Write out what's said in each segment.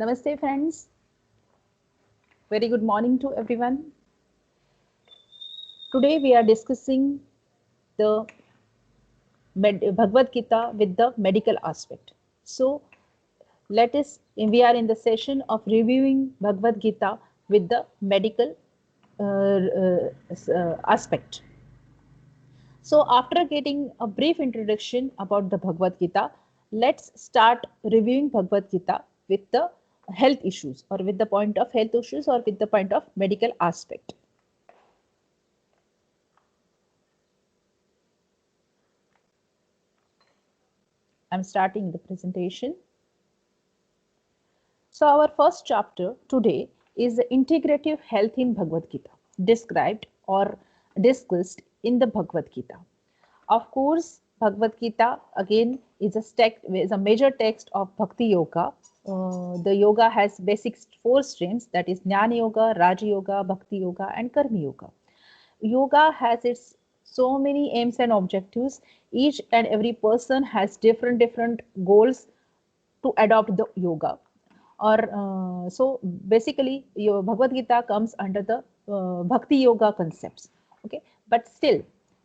Namaste friends. Very good morning to everyone. Today we are discussing the Bhagavad Gita with the medical aspect. So we are in the session of reviewing Bhagavad Gita with the medical aspect. So after getting a brief introduction about the Bhagavad Gita, let's start reviewing Bhagavad Gita with the health issues or with the point of health issues or with the point of medical aspect. I'm starting the presentation. So our first chapter today is the integrative health in Bhagavad Gita, described or discussed in the Bhagavad Gita. Of course, Bhagavad Gita again is a major text of Bhakti Yoga. The yoga has basic 4 streams, that is Jnana Yoga, Raja Yoga, Bhakti Yoga and Karma Yoga. Yoga has its so many aims and objectives. Each and every person has different goals to adopt the yoga. Or so basically, your Bhagavad Gita comes under the Bhakti Yoga concepts. Okay, but still,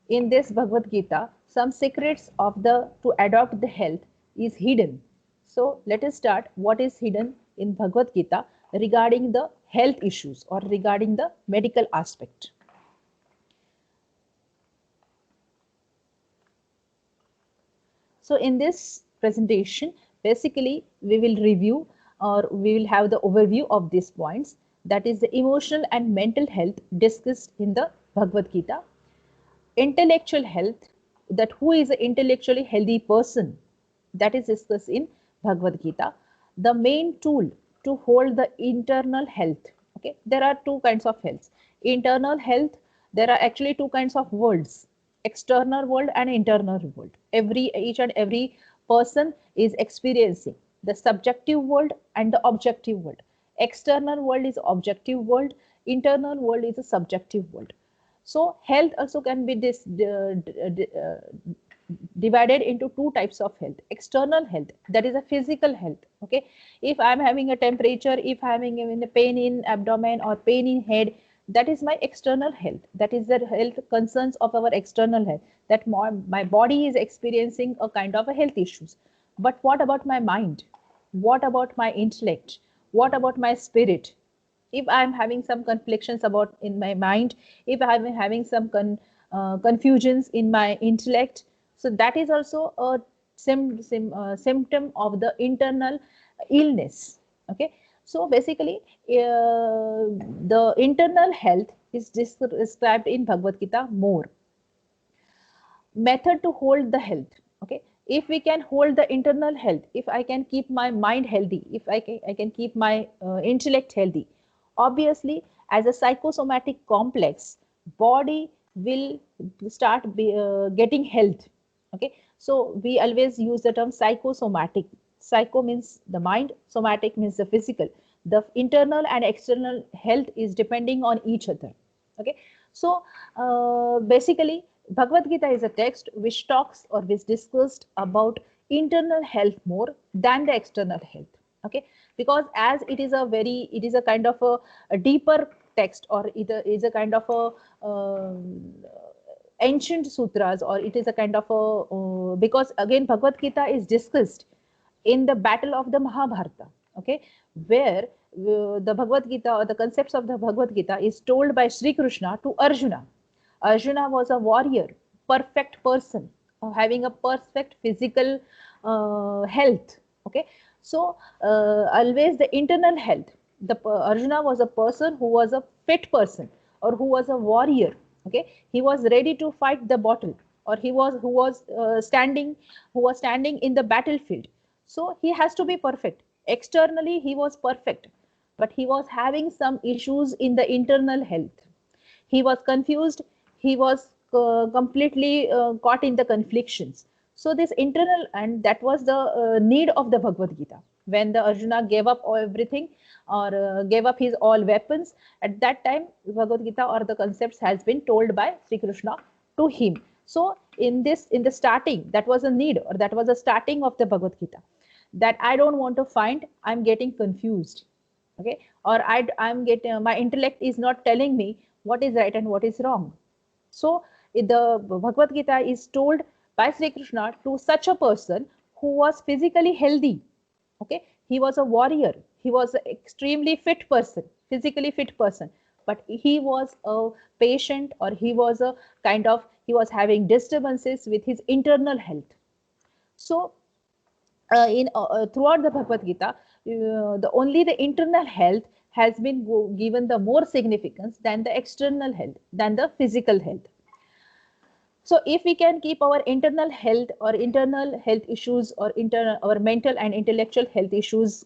in this Bhagavad Gita, some secrets of the to adopt the health is hidden. So let us start. What is hidden in Bhagavad Gita regarding the health issues or regarding the medical aspect? So in this presentation, basically we will review or we will have the overview of these points. That is the emotional and mental health discussed in the Bhagavad Gita. Intellectual health, that who is an intellectually healthy person, that is discussed in Bhagavad Gita. The main tool to hold the internal health. Okay, there are 2 kinds of health. Internal health, there are actually 2 kinds of worlds, external world and internal world. Each and every person is experiencing the subjective world and the objective world. External world is objective world, internal world is a subjective world. So health also can be divided into 2 types of health. External health, that is a physical health. Okay, if I'm having a temperature, if I'm having a pain in abdomen or pain in head, that is my external health. That is the health concerns of our external health, that my body is experiencing a kind of a health issues. But what about my mind? What about my intellect? What about my spirit? If I'm having some conflictions about in my mind, if I'm having some confusions in my intellect, so that is also a symptom of the internal illness. Okay, so basically the internal health is described in Bhagavad Gita more. Method to hold the health. Okay, if we can hold the internal health, if I can keep my mind healthy, if I can keep my intellect healthy, obviously as a psychosomatic complex, body will start getting health. Okay, so we always use the term psychosomatic. Psycho means the mind, somatic means the physical. The internal and external health is depending on each other. Okay, so basically Bhagavad Gita is a text which talks or which discussed about internal health more than the external health. Okay, because as it is a kind of a deeper text, or it is a kind of a ancient sutras, or it is a kind of a because again Bhagavad Gita is discussed in the battle of the Mahabharata. Okay, where the Bhagavad Gita or the concepts of the Bhagavad Gita is told by Sri Krishna to Arjuna. Arjuna was a warrior, perfect person, having a perfect physical health. Okay, so always the internal health. Arjuna was a person who was a fit person, or who was a warrior. Okay, he was ready to fight the battle, or he was who was standing in the battlefield. So he has to be perfect. Externally, he was perfect, but he was having some issues in the internal health. He was confused. He was completely caught in the conflictions. So this internal, and that was the need of the Bhagavad Gita. When the Arjuna gave up everything, or gave up his all weapons, at that time Bhagavad Gita or the concepts has been told by Sri Krishna to him. So in the starting, that was a need, or that was a starting of the Bhagavad Gita. that I don't want to find, I'm getting confused. Okay, or I'm getting, my intellect is not telling me what is right and what is wrong. So the Bhagavad Gita is told by Sri Krishna to such a person who was physically healthy. Okay, he was a warrior, he was an extremely fit person, physically fit person, but he was a patient, or he was a kind of, he was having disturbances with his internal health. So in throughout the Bhagavad Gita, the only the internal health has been given the more significance than the external health, than the physical health. So if we can keep our internal health, or internal health issues, or internal, our mental and intellectual health issues,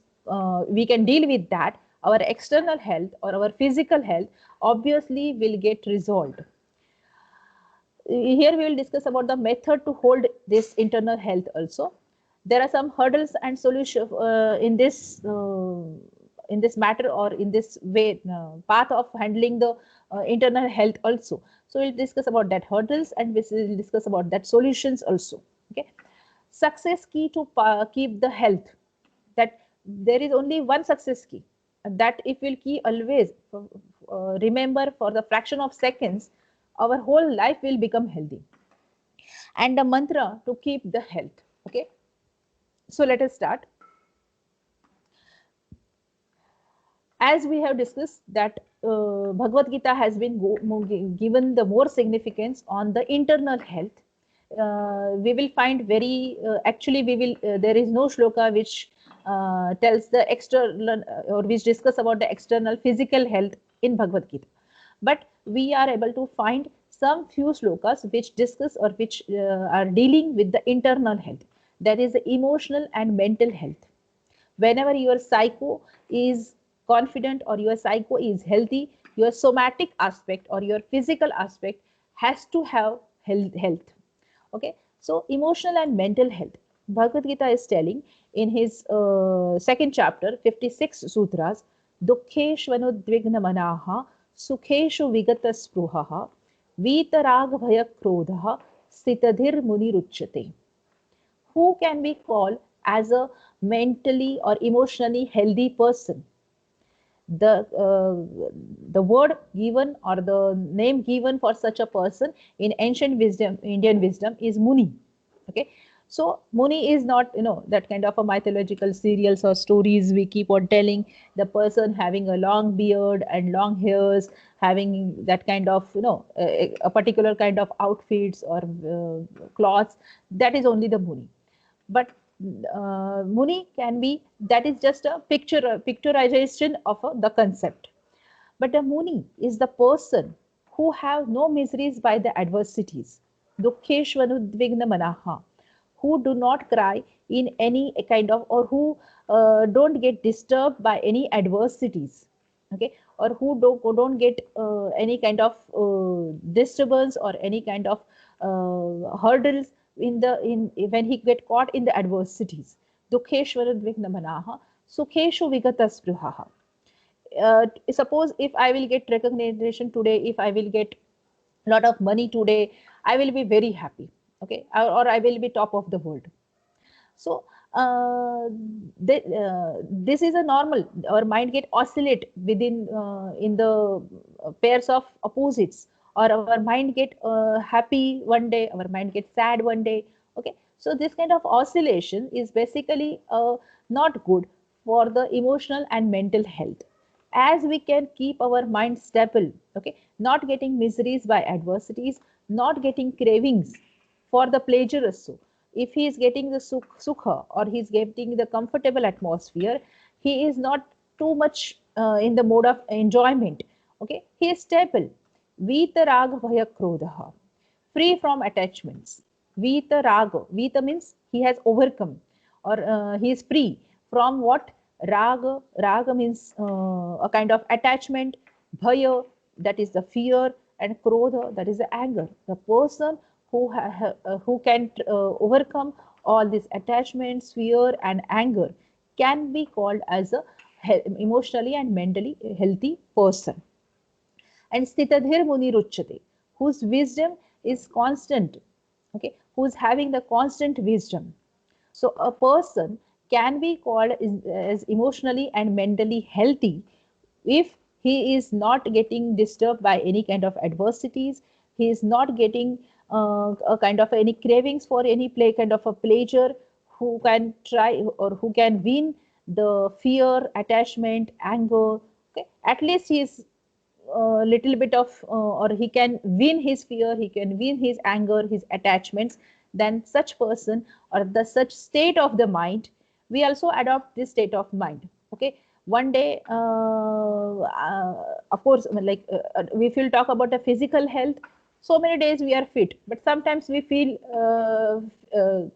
we can deal with that, our external health or our physical health obviously will get resolved. Here we will discuss about the method to hold this internal health also. There are some hurdles and solutions in this matter, or in this way, path of handling the internal health also. So we'll discuss about that hurdles, and we'll discuss about that solutions also. Okay, success key to keep the health, that there is only one success key, that if we'll key always remember for the fraction of seconds, our whole life will become healthy. And the mantra to keep the health. Okay, so let us start. As we have discussed that Bhagavad Gita has been given the more significance on the internal health. We will find very actually we will there is no shloka which tells the external or which discuss about the external physical health in Bhagavad Gita, but we are able to find some few slokas which discuss, or which are dealing with the internal health, that is the emotional and mental health. Whenever your psycho is confident, or your psycho is healthy, your somatic aspect or your physical aspect has to have health. Okay, so emotional and mental health, Bhagavad Gita is telling in his second chapter, 56 sutras, dukheshvanudvigna manaha sukheshu vigata spruhaha vitarag bhaya krodha sitadhir muni ruchyate. Who can be called as a mentally or emotionally healthy person? The word given, or the name given for such a person in ancient wisdom, Indian wisdom, is Muni. Okay, so Muni is not, that kind of a mythological serials or stories we keep on telling, the person having a long beard and long hairs, having that kind of, a particular kind of outfits or cloths, that is only the Muni. But Muni can be, that is just a picturization of the concept. But a Muni is the person who have no miseries by the adversities, dukheshvanudvigna manaha, who do not cry in any kind of, or who don't get disturbed by any adversities. Okay, or who don't get any kind of disturbance, or any kind of hurdles in when he get caught in the adversities. Dukheshvaradvigna manaha sukheshu vigata spruhaha. Suppose if I will get recognition today, if I will get a lot of money today, I will be very happy. Okay, or I will be top of the world. So this is a normal, our mind get oscillate within in the pairs of opposites, or our mind get happy one day, our mind get sad one day. Okay, so this kind of oscillation is basically not good for the emotional and mental health. As we can keep our mind stable, okay, not getting miseries by adversities, not getting cravings for the pleasure also. If he is getting the sukha, or he is getting the comfortable atmosphere, he is not too much in the mode of enjoyment. Okay, he is stable. Vita raga bhaya krodha, free from attachments. Vita raga, Vita means he has overcome, or he is free from what? Raga. Raga means a kind of attachment. Bhaya, that is the fear, and krodha, that is the anger. The person who can overcome all these attachments, fear, and anger can be called as a emotionally and mentally healthy person. And Stitadhir Muni Ruchyate, whose wisdom is constant, okay, who's having the constant wisdom. So a person can be called as emotionally and mentally healthy if he is not getting disturbed by any kind of adversities, he is not getting a kind of any cravings for any play kind of a pleasure, who can try or who can win the fear, attachment, anger. Okay, at least he is a little bit of or he can win his fear, he can win his anger, his attachments. Then such person or the such state of the mind, we also adopt this state of mind. Okay, one day of course, I mean, like if we'll talk about the physical health, so many days we are fit, but sometimes we feel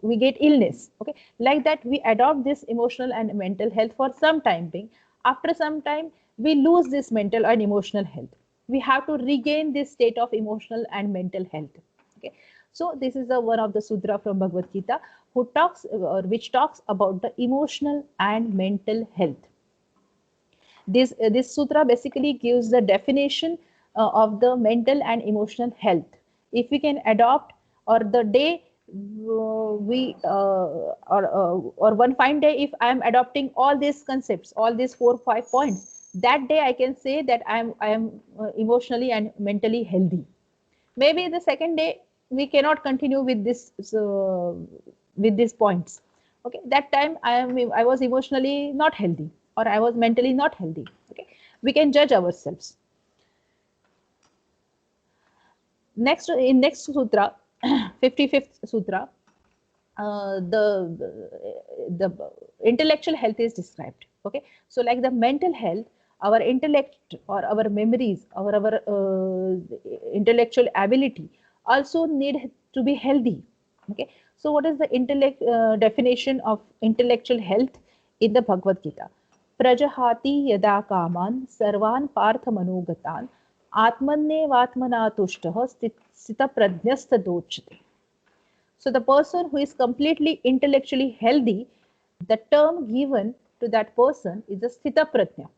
we get illness. Okay, like that we adopt this emotional and mental health for some time being. After some time we lose this mental and emotional health, we have to regain this state of emotional and mental health. Okay, so this is the one of the sutra from Bhagavad Gita who talks or which talks about the emotional and mental health. This sutra basically gives the definition of the mental and emotional health. If we can adopt, or the day we or one fine day, if I am adopting all these concepts, all these 4 5 points, that day I can say that I am emotionally and mentally healthy. Maybe the second day we cannot continue with this with these points. Okay, that time I was emotionally not healthy, or I was mentally not healthy. Okay, we can judge ourselves. Next, in next sutra, 55th sutra, the intellectual health is described. Okay, so like the mental health, our intellect or our memories, our intellectual ability also need to be healthy. Okay, so what is the intellect definition of intellectual health in the Bhagavad Gita? Prajahati yada kaman sarvan partha manogatan atmannevatmana tuштah sthita prajnastha dochyate. So the person who is completely intellectually healthy, the term given to that person is a sthita prajna.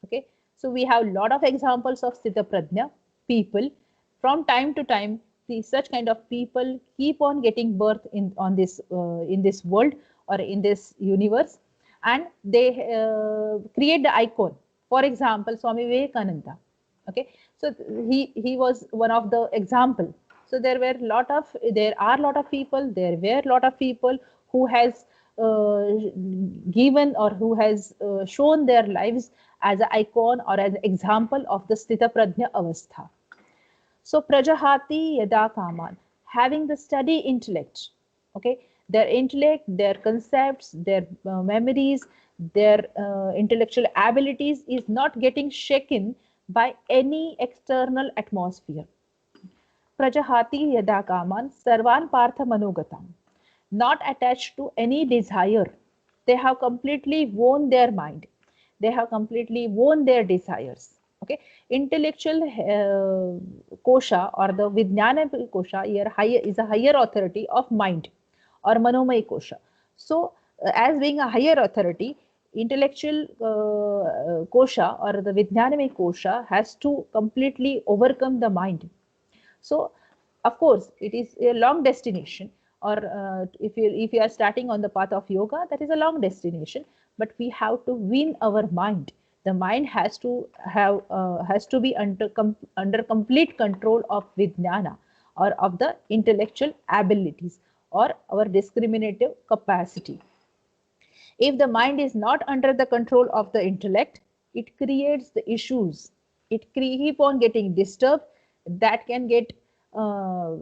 Okay, so we have a lot of examples of sthita prajna people. From time to time, such kind of people keep on getting birth in this world or in this universe, and they create the icon. For example, Swami Vivekananda. Okay, so he was one of the example. So there are lot of people, there were lot of people who has given or who has shown their lives as an icon or as an example of the sthita prajna avastha. So prajahati yada kaman, having the steady intellect. Okay, their intellect, their concepts, their memories, their intellectual abilities is not getting shaken by any external atmosphere. Prajahati yada kaman sarvan partha manogatam, not attached to any desire. They have completely won their mind. They have completely won their desires. Okay, intellectual kosha or the Vijnana kosha here higher, is a higher authority of mind, or Manomay kosha. So, as being a higher authority, intellectual kosha or the Vijnanamay kosha has to completely overcome the mind. So, of course, it is a long destination. Or if you are starting on the path of yoga, that is a long destination. But we have to win our mind. The mind has to be under complete control of Vijnana, or of the intellectual abilities, or our discriminative capacity. If the mind is not under the control of the intellect, it creates the issues. It keep on getting disturbed, that can get uh,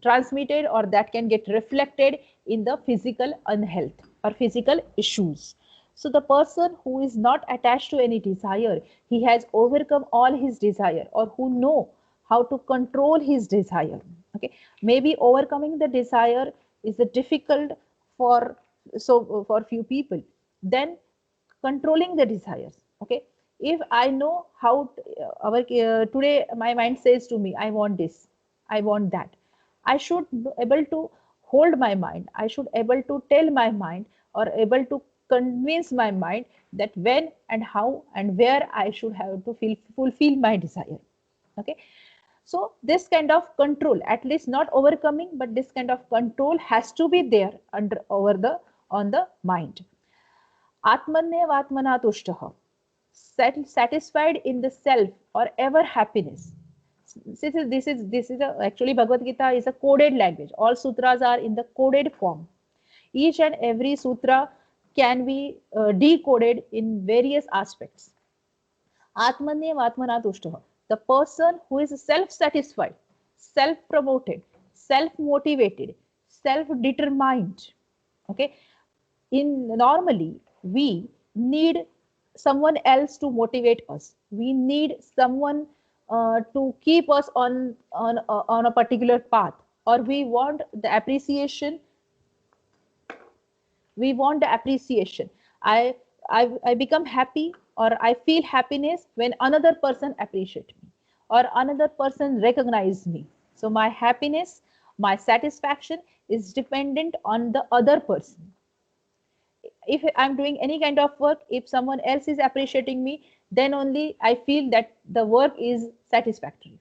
transmitted, or that can get reflected in the physical unhealth or physical issues. So the person who is not attached to any desire, he has overcome all his desire, or who know how to control his desire. Okay, maybe overcoming the desire is difficult for for few people. Then controlling the desires. Okay, if I know how today my mind says to me, I want this, I want that, I should be able to hold my mind, I should able to tell my mind, or able to convince my mind that when and how and where I should have to fulfill my desire. Okay, so this kind of control, at least not overcoming, but this kind of control has to be there under over the on the mind. Atmanyev Atmana Tushtaha, satisfied in the self or ever happiness. Actually Bhagavad Gita is a coded language. All sutras are in the coded form. Each and every sutra can be decoded in various aspects. Atmanyev Atmana Tushtaha, the person who is self-satisfied, self-promoted, self-motivated, self-determined. Okay, in normally we need someone else to motivate us. We need someone to keep us on a particular path, or we want the appreciation. I become happy, or I feel happiness when another person appreciate me, or another person recognize me. So my happiness, my satisfaction is dependent on the other person. If I'm doing any kind of work, if someone else is appreciating me, then only I feel that the work is satisfactory.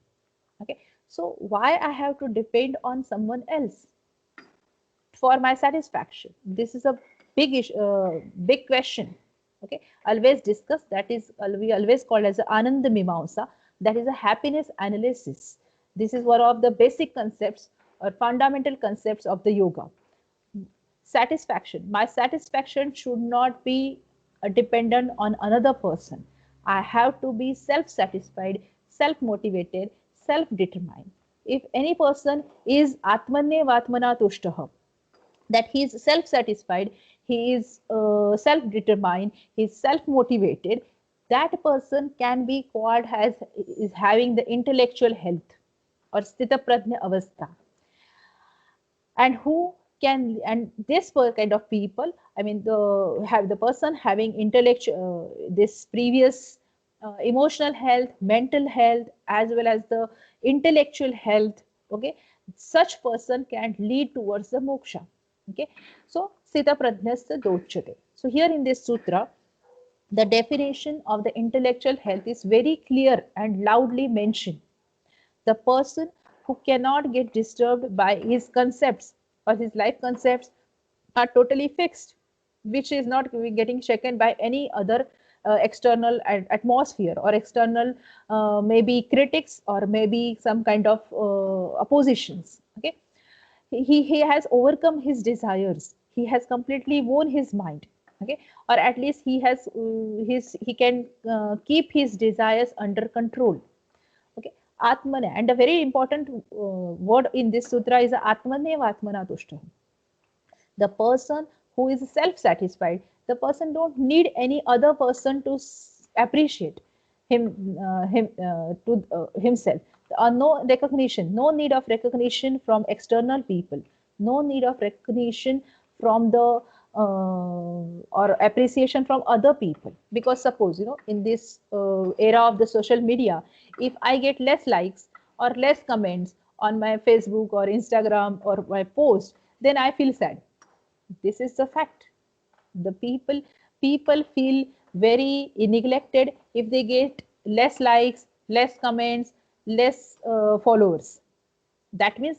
Okay, so why I have to depend on someone else for my satisfaction? This is a big question. Okay, always discuss. That is, we always call as Ananda Mimamsa. That is a happiness analysis. This is one of the basic concepts or fundamental concepts of the yoga. Satisfaction. My satisfaction should not be dependent on another person. I have to be self-satisfied, self-motivated, self-determined. If any person is Atmane Vatmana Tushtaha, that he is self-satisfied, he is self-determined, he is self-motivated, that person can be called as is having the intellectual health or sthita prajna avastha. And who can, and this kind of people, I mean, the person having intellectual this previous emotional health, mental health, as well as the intellectual health. Okay, such person can lead towards the moksha. Okay, so sita prajnasya dochyate. So here in this sutra, the definition of the intellectual health is very clear and loudly mentioned. The person who cannot get disturbed by his concepts or his life concepts are totally fixed, which is not getting shaken by any other external atmosphere or external maybe critics or maybe some kind of oppositions. Okay, he has overcome his desires, he has completely won his mind. Okay, or at least he has he can keep his desires under control. Okay, Atmane, and a very important word in this sutra is Atmane Vatmana Tushta. The person who is self-satisfied, the person don't need any other person to appreciate himself. No recognition, no need of recognition from external people, no need of recognition from the or appreciation from other people. Because suppose, in this era of the social media, if I get less likes or less comments on my Facebook or Instagram or my post, then I feel sad. This is the fact. The people feel very neglected if they get less likes, less comments, less followers. That means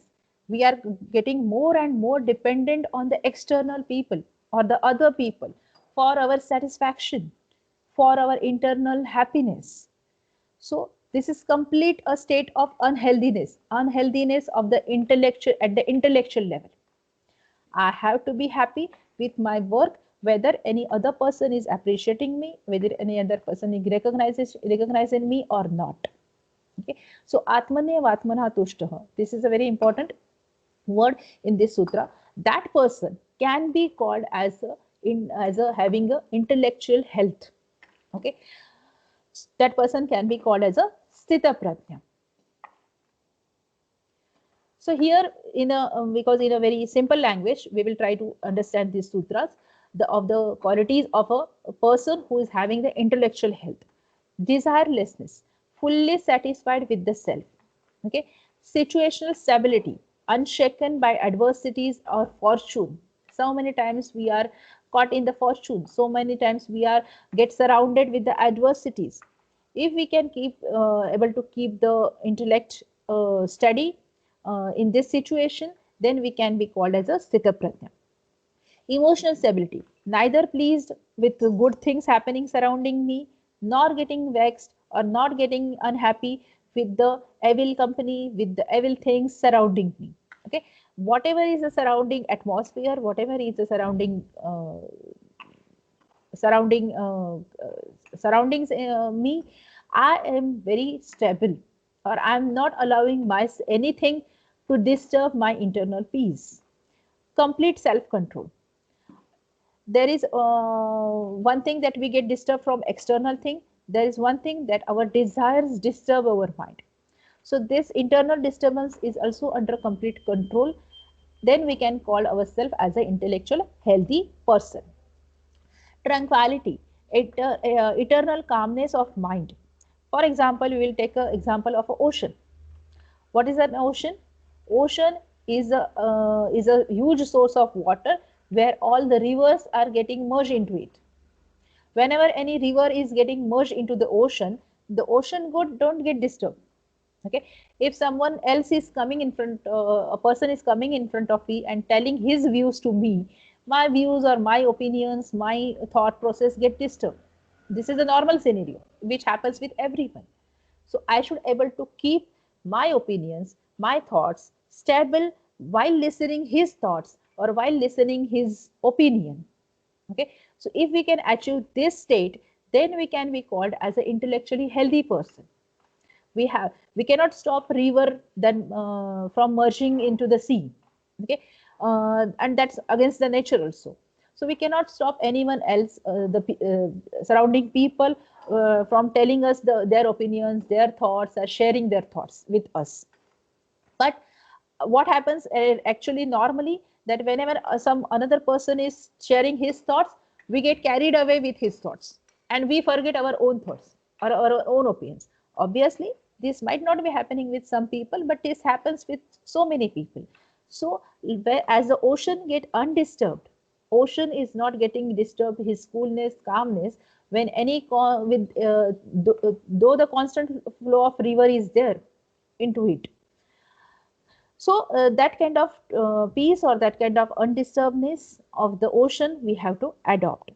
we are getting more and more dependent on the external people or the other people for our satisfaction, for our internal happiness. So this is complete a state of unhealthiness of the intellectual, at the intellectual level. I have to be happy with my work, whether any other person is appreciating me, whether any other person recognizing me or not. Okay, so Atmane Vatmana Tushtaha. This is a very important word in this sutra. That person can be called as having a intellectual health. Okay, that person can be called as a sthita prajna. So here, because in a very simple language, we will try to understand these sutras, of the qualities of a person who is having the intellectual health. Desirelessness, fully satisfied with the self. Okay, situational stability, unshaken by adversities or fortune. So many times we are caught in the fortune. So many times we are get surrounded with the adversities. If we can keep able to keep the intellect steady in this situation, then we can be called as a sthita prajna. Emotional stability, neither pleased with the good things happening surrounding me, nor getting vexed or not getting unhappy with the evil company, with the evil things surrounding me. Okay, whatever is the surrounding atmosphere, whatever is the surrounding surroundings me, I am very stable, or I am not allowing my anything to disturb my internal peace. Complete self control. There is one thing that we get disturbed from external thing. There is one thing that our desires disturb our mind. So this internal disturbance is also under complete control. Then we can call ourselves as an intellectual healthy person. Tranquility, eternal calmness of mind. For example, we will take an example of an ocean. What is an ocean? Ocean is a huge source of water where all the rivers are getting merged into it. Whenever any river is getting merged into the ocean good don't get disturbed. Okay, if someone else is coming in front, a person is coming in front of me and telling his views to me, my views or my opinions, my thought process get disturbed. This is a normal scenario which happens with everyone. So I should able to keep my opinions, my thoughts stable while listening his thoughts or while listening his opinion. Okay, so if we can achieve this state, then we can be called as an intellectually healthy person. We cannot stop river then from merging into the sea. Okay, and that's against the nature also. So we cannot stop anyone else, surrounding people, from telling us their opinions, their thoughts, or sharing their thoughts with us. But what happens actually normally, that whenever some another person is sharing his thoughts, we get carried away with his thoughts and we forget our own thoughts or our own opinions. Obviously this might not be happening with some people, but this happens with so many people. So as the ocean get undisturbed, ocean is not getting disturbed, his coolness, calmness, when any though the constant flow of river is there into it. So that kind of peace or that kind of undisturbedness of the ocean we have to adopt.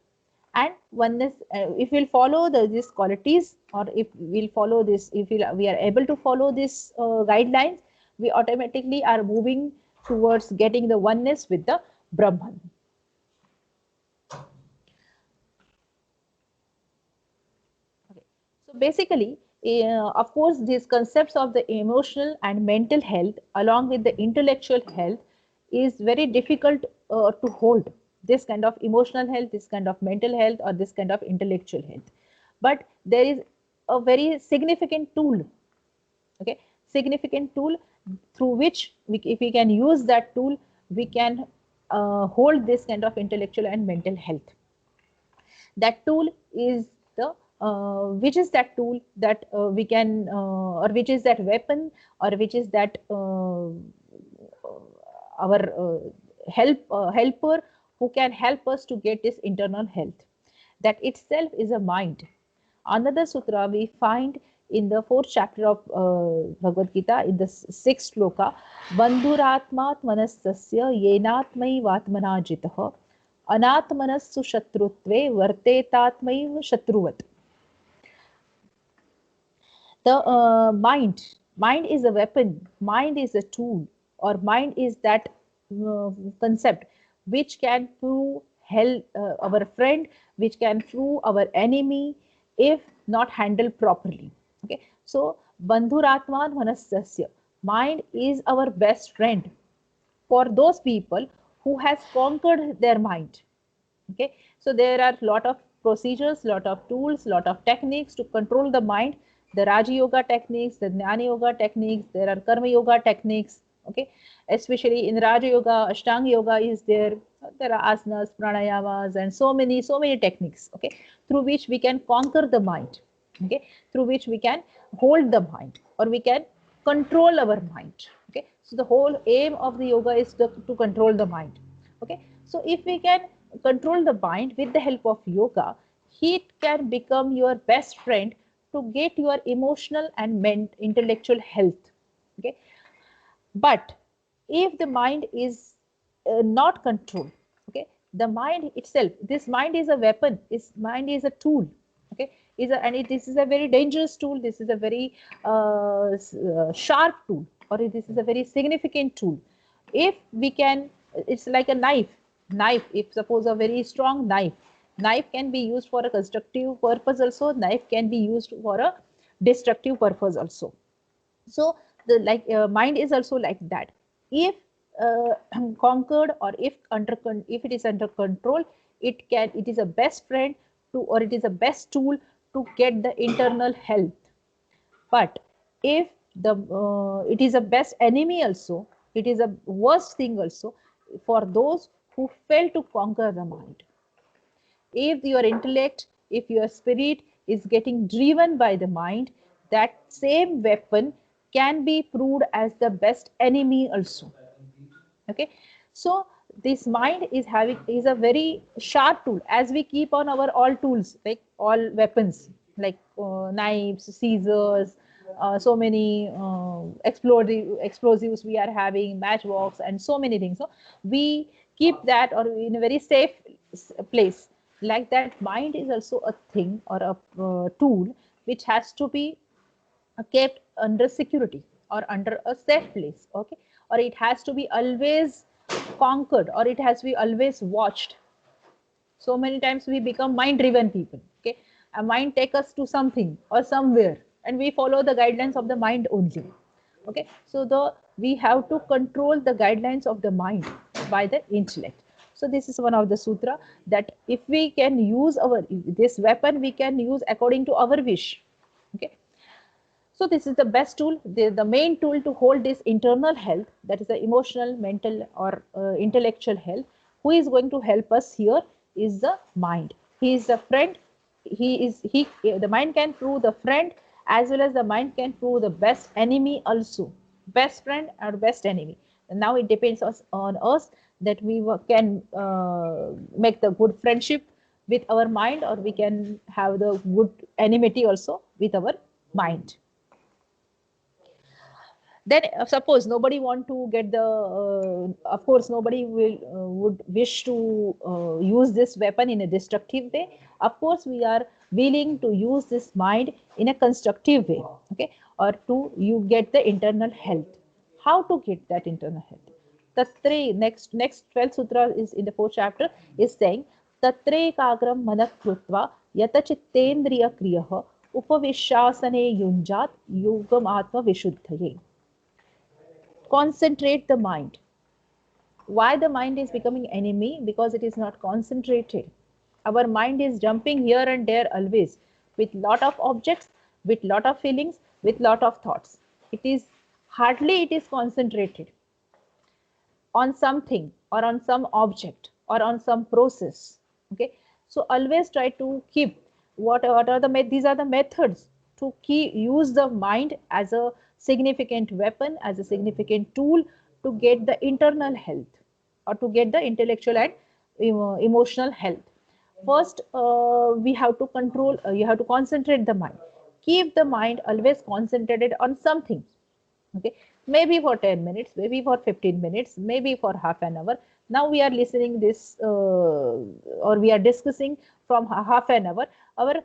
And oneness, if we'll follow these qualities, or if we'll follow this, if we are able to follow these guidelines, we automatically are moving towards getting the oneness with the Brahman. Okay. So basically, of course, these concepts of the emotional and mental health, along with the intellectual health, is very difficult to hold. This kind of emotional health, this kind of mental health, or this kind of intellectual health. But there is a very significant tool. Okay, significant tool through which if we can use that tool, we can hold this kind of intellectual and mental health. That tool is the which is that tool that we can or which is that weapon, or which is that our helper who can help us to get this internal health. That itself is a mind. Another sutra we find in the fourth chapter of Bhagavad Gita, in the sixth sloka, bandhuratmatmanastasya yenatmai vatmana jitah anatmanassu shatrutve vartetatmaiv shatruvat. The mind is a weapon, mind is a tool, or mind is that concept which can prove our friend, which can prove our enemy if not handled properly. Okay, so bandhuratman manasasya, mind is our best friend for those people who has conquered their mind. Okay, so there are lot of procedures, lot of tools, lot of techniques to control the mind. The Raja Yoga techniques, the Jnana Yoga techniques, there are Karma Yoga techniques. Okay, especially in Raja Yoga, Ashtanga Yoga is there. There are asanas, pranayamas, and so many techniques. Okay, through which we can conquer the mind. Okay, through which we can hold the mind, or we can control our mind. Okay, so the whole aim of the yoga is to control the mind. Okay, so if we can control the mind with the help of yoga, it can become your best friend to get your emotional and intellectual health. Okay, but if the mind is not controlled, okay, The mind itself, this mind is a weapon, this mind is a tool, okay, this is a very dangerous tool, this is a very sharp tool, or this is a very significant tool. If we can, it's like a knife, if suppose a very strong knife can be used for a constructive purpose also, knife can be used for a destructive purpose also. So the mind is also like that. If conquered, or if it is under control, it is a best friend to, or it is a best tool to get the internal health. But if the it is a best enemy also, it is a worst thing also for those who fail to conquer the mind. If your intellect, if your spirit is getting driven by the mind, that same weapon can be proved as the best enemy also. Okay, so this mind is a very sharp tool, as we keep on our all tools, like all weapons, like knives, scissors, so many explosives we are having, matchbox, and so many things. So we keep that, or in a very safe place. Like that, mind is also a thing, or a tool which has to be kept under security, or under a safe place, okay, or it has to be always conquered, or it has to be always watched. So many times we become mind driven people, okay, a mind take us to something or somewhere, and we follow the guidelines of the mind only. Okay, so we have to control the guidelines of the mind by the intellect. So this is one of the sutra, that if we can use this weapon, we can use according to our wish. Okay, so this is the best tool, the main tool to hold this internal health, that is the emotional, mental, or intellectual health. Who is going to help us here is the mind. He is the friend. The mind can prove the friend, as well as the mind can prove the best enemy also. Best friend or best enemy. And now it depends on us that we can make the good friendship with our mind, or we can have the good enmity also with our mind. Then suppose nobody want to get the of course nobody would wish to use this weapon in a destructive way. Of course we are willing to use this mind in a constructive way, okay, or to you get the internal health. How to get that internal health? Tatre, next 12th sutra is in the 4th chapter, is saying tatre kagram manak krutva yata chittendriya kriyah upavishasane yunjat yogam atma vishuddhaye. Concentrate the mind. Why the mind is becoming enemy? Because it is not concentrated. Our mind is jumping here and there always, with lot of objects, with lot of feelings, with lot of thoughts. It is concentrated on something, or on some object, or on some process. Okay, so always try to keep what are these are the methods to use the mind as a significant weapon, as a significant tool to get the internal health, or to get the intellectual and emotional health. First, we have to control, you have to concentrate the mind. Keep the mind always concentrated on something. Okay, maybe for 10 minutes, maybe for 15 minutes, maybe for half an hour. Now we are listening this or we are discussing from half an hour. Our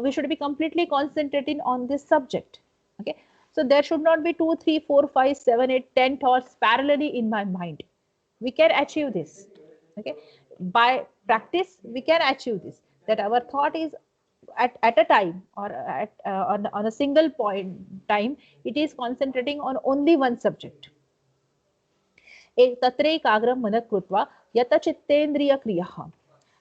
we should be completely concentrating on this subject. Okay, so there should not be 2, 3, 4, 5, 7, 8, 10 thoughts parallelly in my mind. We can achieve this. Okay, by practice we can achieve this, that our thought is at a time, or on a single point time, it is concentrating on only one subject. Tatre kagram manak krutva yata chittendriya kriyaha.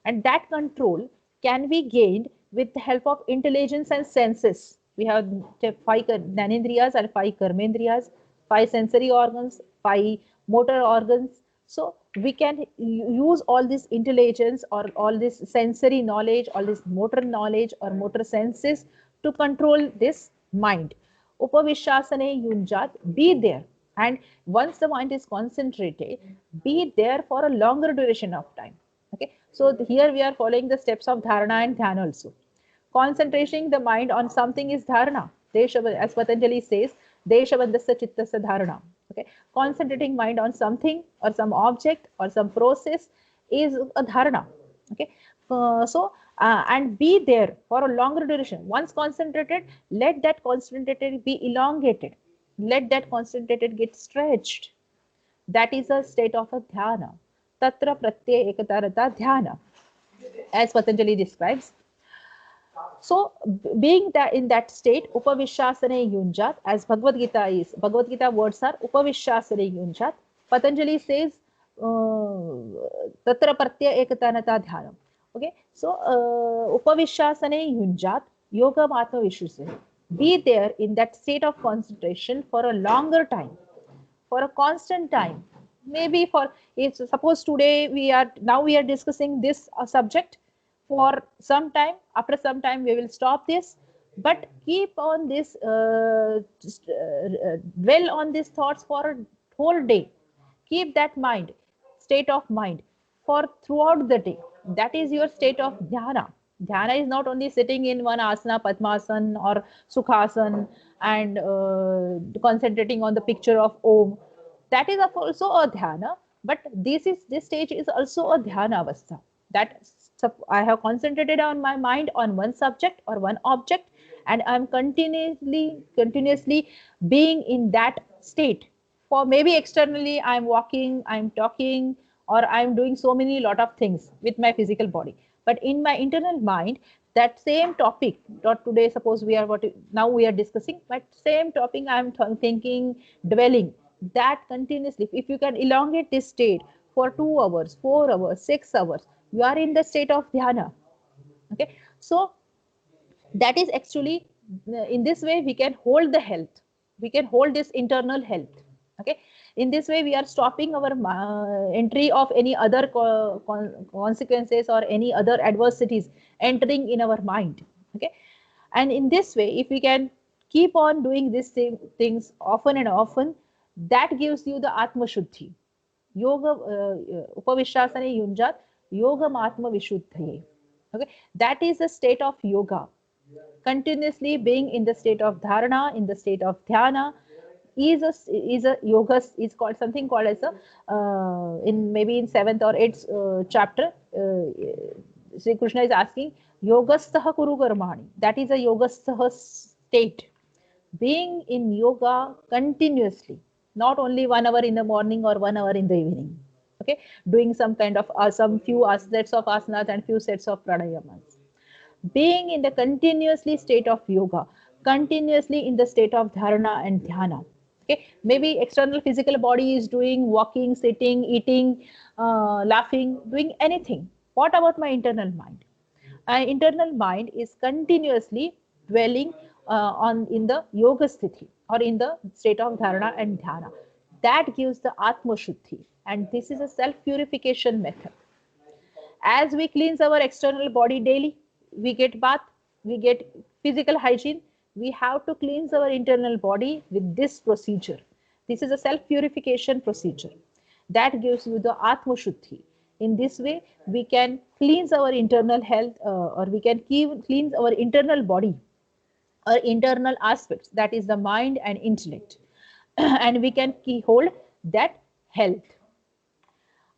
And that control can be gained with the help of intelligence and senses. We have 5 jnanendriyas and 5 karmendriyas, 5 sensory organs, 5 motor organs. So we can use all this intelligence, or all this sensory knowledge, all this motor knowledge or motor senses to control this mind. Upavishasane yunjat, be there. And once the mind is concentrated, be there for a longer duration of time. Okay, so here we are following the steps of dharana and dhyana also. Concentrating the mind on something is dharana. As Patanjali says, deshabandhasya chittasya dharana. Okay, concentrating mind on something, or some object, or some process is a dharana. Okay, and be there for a longer duration. Once concentrated, let that concentrated be elongated, let that concentrated get stretched. That is a state of a dhyana. Tatra pratyaya ekatarata dhyana, as Patanjali describes. So, being that in that state, upavishasane yunjat, as Bhagavad Gita is, Bhagavad Gita words are upavishasane yunjat. Patanjali says, tatra pratyaya ekatanata dhyanam. Okay, so upavishasane yunjat, yoga matma vishuddhya. Be there in that state of concentration for a longer time, for a constant time. Maybe for, if suppose today we are discussing this subject for some time, after some time we will stop this, but keep on this, dwell on these thoughts for a whole day. Keep that mind, state of mind, for throughout the day. That is your state of dhyana. Dhyana is not only sitting in one asana, padmasan or sukhasan, and concentrating on the picture of om. That is also a dhyana, but this stage is also a dhyana avastha. That I have concentrated on my mind on one subject or one object, and I'm continuously being in that state. For maybe externally I'm walking, I'm talking, or I'm doing so many lot of things with my physical body, but in my internal mind, that same topic, not today, suppose we are what now we are discussing, but same topic I'm thinking, dwelling, that continuously, if you can elongate this state for 2 hours, 4 hours, 6 hours, you are in the state of dhyana. Okay, so that is actually, in this way we can hold the health, we can hold this internal health. Okay, in this way we are stopping our entry of any other consequences or any other adversities entering in our mind. Okay, and in this way, if we can keep on doing these same things often and often, that gives you the atma shuddhi. Yoga upavishasane yunjat yoga atma vishuddhaye. Okay, that is a state of yoga. Continuously being in the state of dharana, in the state of dhyana, is a yoga, is called something called as a, in maybe in 7th or 8th chapter, Sri Krishna is asking yogastha kuru karmani. That is a yogastha state, being in yoga continuously, not only 1 hour in the morning or 1 hour in the evening. Okay, doing some kind of some few sets of asanas and few sets of pranayamas, being in the continuously state of yoga, continuously in the state of dharana and dhyana. Okay, maybe external physical body is doing walking, sitting, eating, laughing, doing anything. What about my internal mind? Internal mind is continuously dwelling on in the yoga sthiti or in the state of dharana and dhyana. That gives the atma shuddhi, and this is a self purification method. As we cleanse our external body daily, we get bath, we get physical hygiene, we have to cleanse our internal body with this procedure. This is a self purification procedure that gives you the atma shuddhi. In this way we can cleanse our internal health, or we can cleanse our internal body or internal aspects, that is the mind and intellect, and we can hold that health.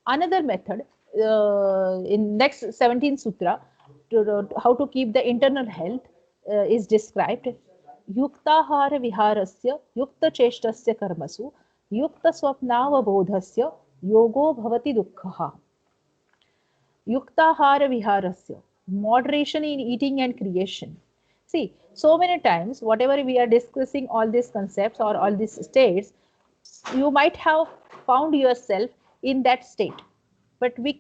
Another method, in next 17th sutra, how to keep the internal health, is described. Yuktahara viharasya yukta cheshtasya karmasu yukta swapnavabodhasya yogo bhavati dukkha. Yuktahara viharasya, moderation in eating and creation. See, so many times, whatever we are discussing, all these concepts or all these states, you might have found yourself in that state, but we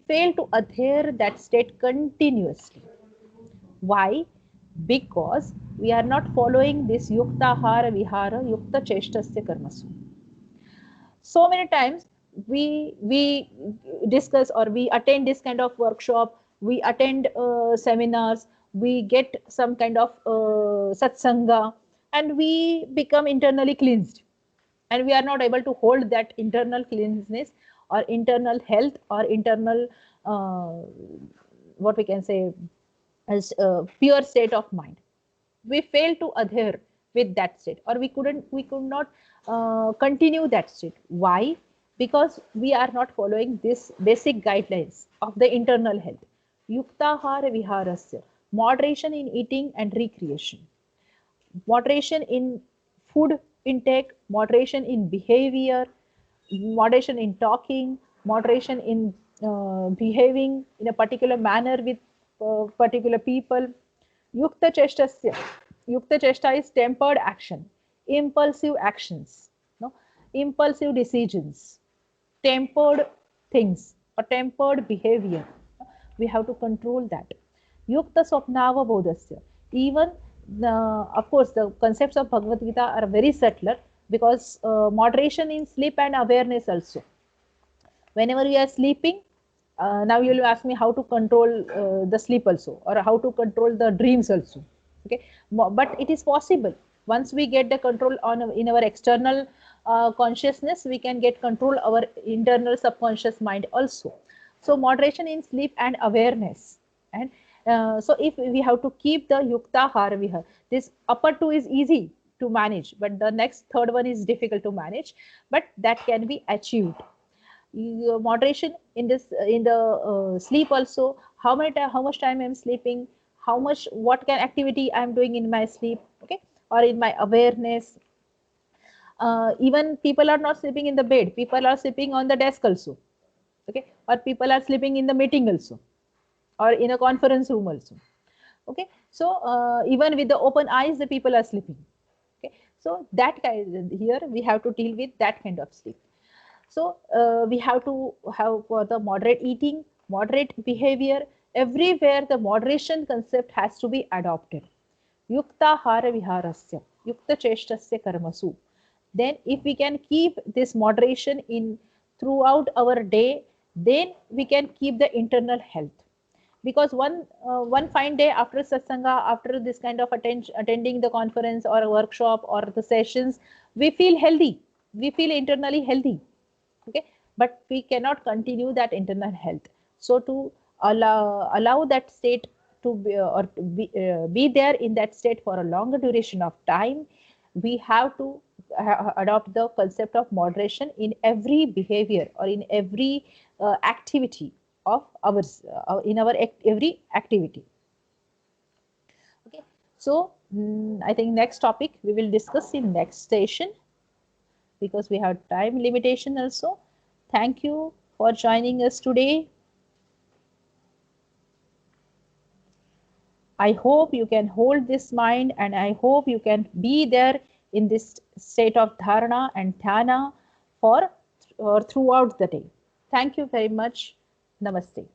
fail to adhere that state continuously. Why? Because we are not following this yukta hara vihara yukta cheshtasya karmasu. So many times we discuss or we attend this kind of workshop, we attend seminars, we get some kind of satsanga, and we become internally cleansed, and we are not able to hold that internal cleanliness or internal health or internal, what we can say as a pure state of mind. We fail to adhere with that state, or we could not continue that state. Why? because we are not following this basic guidelines of the internal health. Yuktahara viharasya, moderation in eating and recreation, moderation in food intake, moderation in behavior, moderation in talking, moderation in behaving in a particular manner with particular people. Yukta cheshtasya. Yukta cheshta is tempered action, impulsive actions, no? Impulsive decisions, tempered things or tempered behavior. We have to control that. Yukta swapnava bodhasya. Even of course, the concepts of Bhagavad Gita are very subtler because moderation in sleep and awareness also. Whenever we are sleeping, now you will ask me how to control the sleep also, or how to control the dreams also. Okay, but it is possible. Once we get the control on in our external consciousness, we can get control our internal subconscious mind also. So moderation in sleep and awareness. And so if we have to keep the yukta harvihar, this upper two is easy to manage, but the next third one is difficult to manage, but that can be achieved. Moderation in this in the sleep also, how much time I'm sleeping, how much, what kind activity I'm doing in my sleep, okay, or in my awareness. Even people are not sleeping in the bed, people are sleeping on the desk also, okay, or people are sleeping in the meeting also, or in a conference room also, okay. So even with the open eyes the people are sleeping, okay. So that kind, here we have to deal with that kind of sleep. So we have to have for the moderate eating, moderate behavior. Everywhere the moderation concept has to be adopted. Yukta hara viharasya, yukta cheshtasya karmasu. Then if we can keep this moderation in throughout our day, then we can keep the internal health. Because one fine day after satsanga, after this kind of attending the conference or a workshop or the sessions, we feel healthy, we feel internally healthy, okay, but we cannot continue that internal health. So to allow that state to be, or to be there in that state for a longer duration of time, we have to adopt the concept of moderation in every behavior or in every activity of ours, in our every activity, okay. So I think next topic we will discuss in next session, because we have time limitation also. Thank you for joining us today. I hope you can hold this mind, and I hope you can be there in this state of dharana and dhyana for or throughout the day. Thank you very much. Namaste.